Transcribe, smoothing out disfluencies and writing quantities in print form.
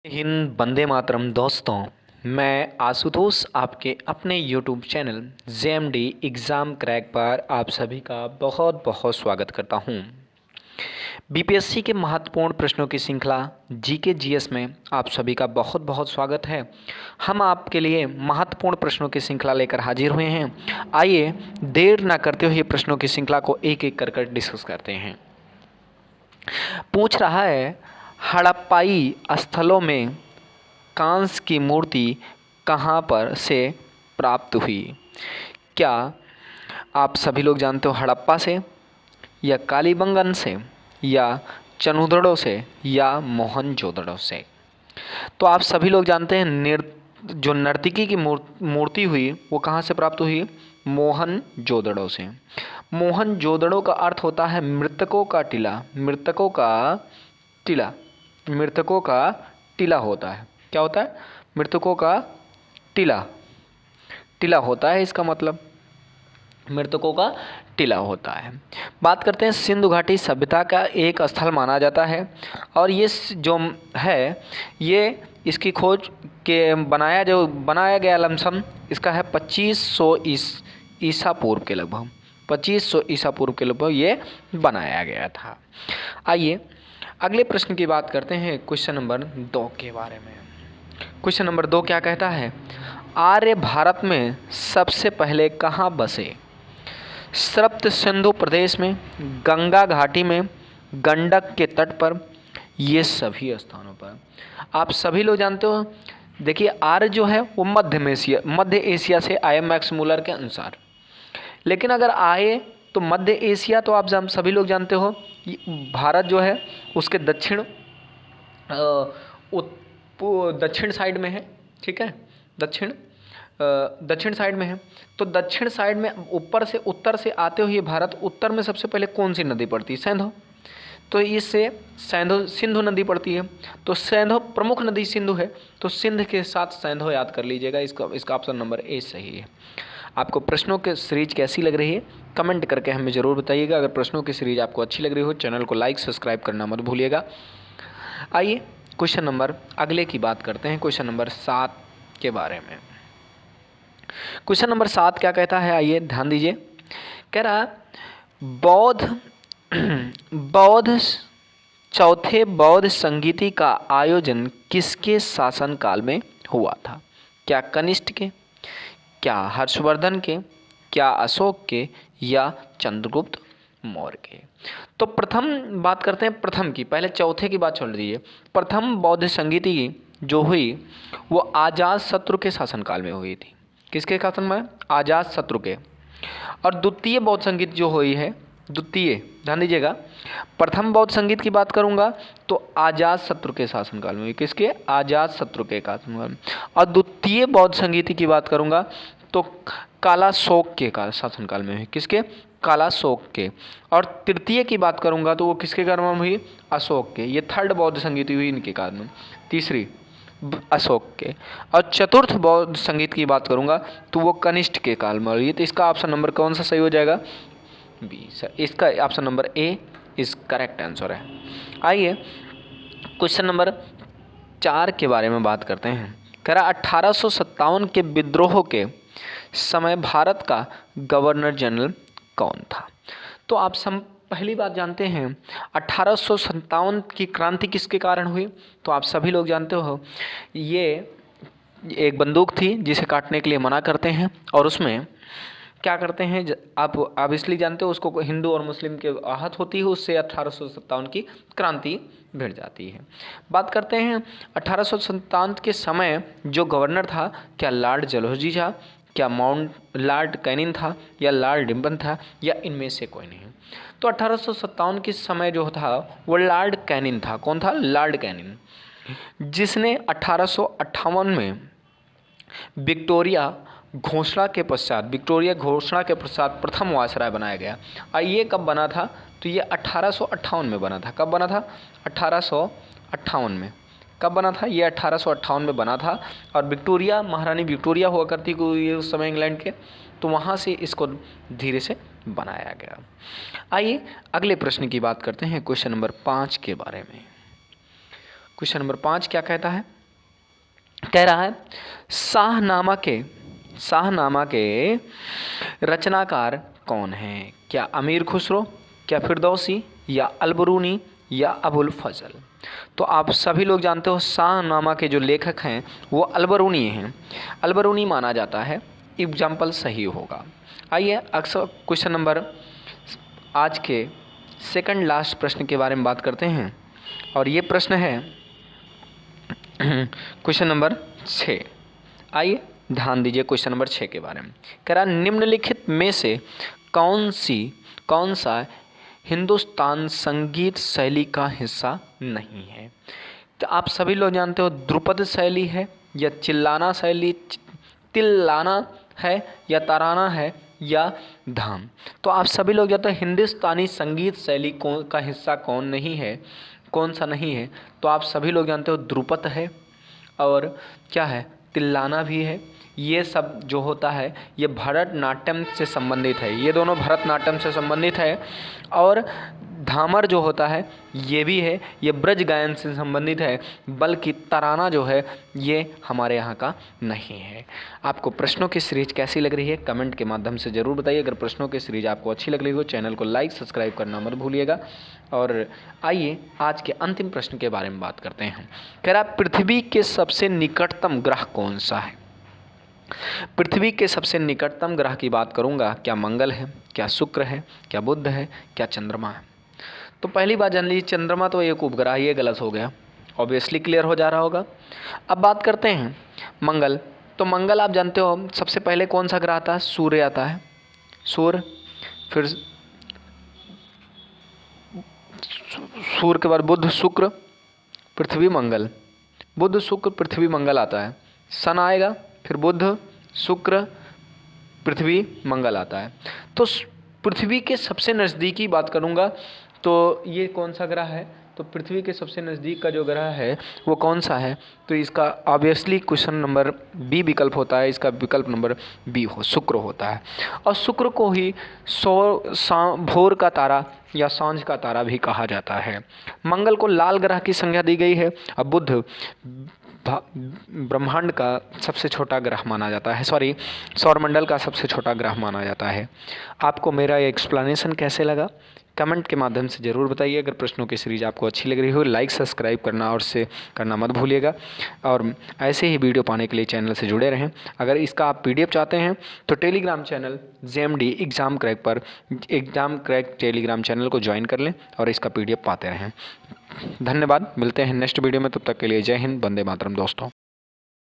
हिंद वंदे मातरम दोस्तों। मैं आशुतोष आपके अपने YouTube channel JMD exam crack पर आप सभी का बहुत बहुत स्वागत करता हूं। बीपीएससी के महत्वपूर्ण प्रश्नों की श्रृंखला जीके जीएस में आप सभी का बहुत बहुत स्वागत है। हम आपके लिए महत्वपूर्ण प्रश्नों की श्रृंखला लेकर हाजिर हुए हैं। आइए देर न करते हुए प्रश्नों की श्रृंखला को एक एक कर डिस्कस करते हैं। पूछ रहा है, हड़प्पाई स्थलों में कांस की मूर्ति कहाँ पर से प्राप्त हुई? क्या आप सभी लोग जानते हो हड़प्पा से, या कालीबंगन से, या चनुदड़ो से, या मोहनजोदड़ो से? तो आप सभी लोग जानते हैं जो नर्तकी की मूर्ति हुई वो कहाँ से प्राप्त हुई? मोहनजोदड़ो से। मोहनजोदड़ो का अर्थ होता है मृतकों का टीला। मृतकों का टीला, मृतकों का टीला होता है। क्या होता है? मृतकों का टीला। टीला होता है, इसका मतलब मृतकों का टीला होता है। बात करते हैं, सिंधु घाटी सभ्यता का एक स्थल माना जाता है और ये जो है ये इसकी खोज के बनाया गया लमसम इसका है 2500 ईसा पूर्व के लगभग। 2500 ईसा पूर्व के लगभग ये बनाया गया था। आइए अगले प्रश्न की बात करते हैं, क्वेश्चन नंबर 2 के बारे में। क्वेश्चन नंबर 2 क्या कहता है? आर्य भारत में सबसे पहले कहाँ बसे? सप्त सिंधु प्रदेश में, गंगा घाटी में, गंडक के तट पर, ये सभी स्थानों पर। आप सभी लोग जानते हो, देखिए आर्य जो है वो मध्य एशिया से आए मैक्स मूलर के अनुसार। लेकिन अगर आए तो मध्य एशिया तो आप सभी लोग जानते हो भारत जो है उसके दक्षिण साइड में है। ठीक है, दक्षिण साइड में है। तो दक्षिण साइड में ऊपर से उत्तर से आते हुए भारत उत्तर में सबसे पहले कौन सी नदी पड़ती है? सिंधु। तो इससे सिंधु नदी पड़ती है। तो सिंधु प्रमुख नदी सिंधु है, तो सिंध के साथ सिंधु याद कर लीजिएगा। इसका ऑप्शन नंबर ए सही है। आपको प्रश्नों की सीरीज कैसी लग रही है कमेंट करके हमें ज़रूर बताइएगा। अगर प्रश्नों की सीरीज आपको अच्छी लग रही हो चैनल को लाइक सब्सक्राइब करना मत भूलिएगा। आइए क्वेश्चन नंबर अगले की बात करते हैं, क्वेश्चन नंबर 7 के बारे में। क्वेश्चन नंबर 7 क्या कहता है? आइए ध्यान दीजिए। कह रहा चौथे बौद्ध संगीति का आयोजन किसके शासनकाल में हुआ था? क्या कनिष्ठ के, क्या हर्षवर्धन के, क्या अशोक के, या चंद्रगुप्त मौर्य के? तो प्रथम बात करते हैं प्रथम की, पहले चौथे की बात छोड़ दीजिए। प्रथम बौद्ध संगीति जो हुई वो अजात शत्रु के शासनकाल में हुई थी। किसके शासन में? अजात शत्रु के। और द्वितीय बौद्ध संगीत जो हुई है, द्वितीय ध्यान दीजिएगा, प्रथम बौद्ध संगीत की बात करूंगा तो अजात शत्रु के शासनकाल में हुई। किसके? अजात शत्रु के शासनकाल में। और द्वितीय बौद्ध संगीत की बात करूंगा तो कालाशोक के शासनकाल में हुई। किसके? कालाशोक के। और तृतीय की बात करूंगा तो वो किसके काल में हुई? अशोक के। ये थर्ड बौद्ध संगीत हुई इनके काल में, तीसरी अशोक के। और चतुर्थ बौद्ध संगीत की बात करूंगा तो वो कनिष्ठ के काल में हुई। तो इसका ऑप्शन नंबर कौन सा सही हो जाएगा? B sir. इसका option number A is correct answer है। आइए क्वेश्चन नंबर 4 के बारे में बात करते हैं। कह रहा 1857 के विद्रोह के समय भारत का गवर्नर जनरल कौन था? तो आप पहली बात जानते हैं 1857 की क्रांति किसके कारण हुई? तो आप सभी लोग जानते हो ये एक बंदूक थी जिसे काटने के लिए मना करते हैं और उसमें क्या करते हैं आप इसलिए जानते हो, उसको हिंदू और मुस्लिम के आहत होती है, उससे 1857 की क्रांति भिड़ जाती है। बात करते हैं 1857 के समय जो गवर्नर था, क्या लॉर्ड डलहौजी था, क्या लॉर्ड कैनिंग था, या लॉर्ड डिम्पन था, या इनमें से कोई नहीं? तो 1857 के समय जो था वो लॉर्ड कैनिंग था। कौन था? लॉर्ड कैनिंग, जिसने 1858 में विक्टोरिया घोषणा के पश्चात प्रथम वायसराय बनाया गया। और ये कब बना था? तो ये 1858 में बना था। कब बना था? 1858 में। कब बना था? ये 1858 में बना था। और विक्टोरिया, महारानी विक्टोरिया हुआ करती ये उस समय इंग्लैंड के, तो वहाँ से इसको धीरे से बनाया गया। आइए अगले प्रश्न की बात करते हैं, क्वेश्चन नंबर 5 के बारे में। क्वेश्चन नंबर 5 क्या कहता है, कह रहा है शाहनामा के रचनाकार कौन हैं? क्या अमीर खुसरो, क्या फिरदौसी, या अलबरूनी, या अबुल फजल? तो आप सभी लोग जानते हो शाहनामा के जो लेखक हैं वो अलबरूनी हैं। अलबरूनी माना जाता है, एग्जाम्पल सही होगा। आइए अक्सर क्वेश्चन नंबर आज के सेकंड लास्ट प्रश्न के बारे में बात करते हैं, और ये प्रश्न है क्वेश्चन नंबर 6। आइए ध्यान दीजिए क्वेश्चन नंबर 6 के बारे में। कह रहा निम्नलिखित में से कौन सा हिंदुस्तान संगीत शैली का हिस्सा नहीं है? तो आप सभी लोग जानते हो ध्रुपद शैली है, या चिल्लाना शैली, तिल्लाना है, या तराना है, या धाम। तो आप सभी लोग जानते हो हिंदुस्तानी संगीत शैली का हिस्सा कौन सा नहीं है? तो आप सभी लोग जानते हो ध्रुपद है, और क्या है, तिल्लाना भी है। ये सब जो होता है ये भरतनाट्यम से संबंधित है, ये दोनों भरतनाट्यम से संबंधित है। और धामर जो होता है ये भी है, ये ब्रज गायन से संबंधित है, बल्कि तराना जो है ये हमारे यहाँ का नहीं है। आपको प्रश्नों की सीरीज कैसी लग रही है कमेंट के माध्यम से ज़रूर बताइए। अगर प्रश्नों की सीरीज आपको अच्छी लग रही हो चैनल को लाइक सब्सक्राइब करना मत भूलिएगा। और आइए आज के अंतिम प्रश्न के बारे में बात करते हैं। कह रहा पृथ्वी के सबसे निकटतम ग्रह कौन सा है? पृथ्वी के सबसे निकटतम ग्रह की बात करूंगा, क्या मंगल है, क्या शुक्र है, क्या बुध है, क्या चंद्रमा है? तो पहली बात जान लीजिए चंद्रमा तो एक उपग्रह, ये गलत हो गया, ऑब्वियसली क्लियर हो जा रहा होगा। अब बात करते हैं मंगल। तो मंगल आप जानते हो सबसे पहले कौन सा ग्रह आता है? सूर्य आता है, सूर्य, फिर सूर्य के बाद बुध, शुक्र, पृथ्वी, मंगल। बुध, शुक्र, पृथ्वी, मंगल आता है। सन आएगा, फिर बुध, शुक्र, पृथ्वी, मंगल आता है। तो पृथ्वी के सबसे नज़दीकी बात करूंगा तो ये कौन सा ग्रह है? तो पृथ्वी के सबसे नज़दीक का जो ग्रह है वो कौन सा है? तो इसका ऑब्वियसली क्वेश्चन नंबर बी विकल्प होता है, इसका विकल्प नंबर बी शुक्र होता है। और शुक्र को ही भोर का तारा या सांझ का तारा भी कहा जाता है। मंगल को लाल ग्रह की संज्ञा दी गई है। अब बुध ब्रह्मांड का सबसे छोटा ग्रह माना जाता है, सौरमंडल का सबसे छोटा ग्रह माना जाता है। आपको मेरा ये एक्सप्लेनेशन कैसे लगा कमेंट के माध्यम से ज़रूर बताइए। अगर प्रश्नों की सीरीज आपको अच्छी लग रही हो लाइक सब्सक्राइब करना और से करना मत भूलिएगा, और ऐसे ही वीडियो पाने के लिए चैनल से जुड़े रहें। अगर इसका आप PDF चाहते हैं तो Telegram channel JMD exam crack Telegram channel को ज्वाइन कर लें और इसका PDF पाते रहें। धन्यवाद, मिलते हैं नेक्स्ट वीडियो में, तब तक के लिए जय हिंद, वंदे मातरम दोस्तों।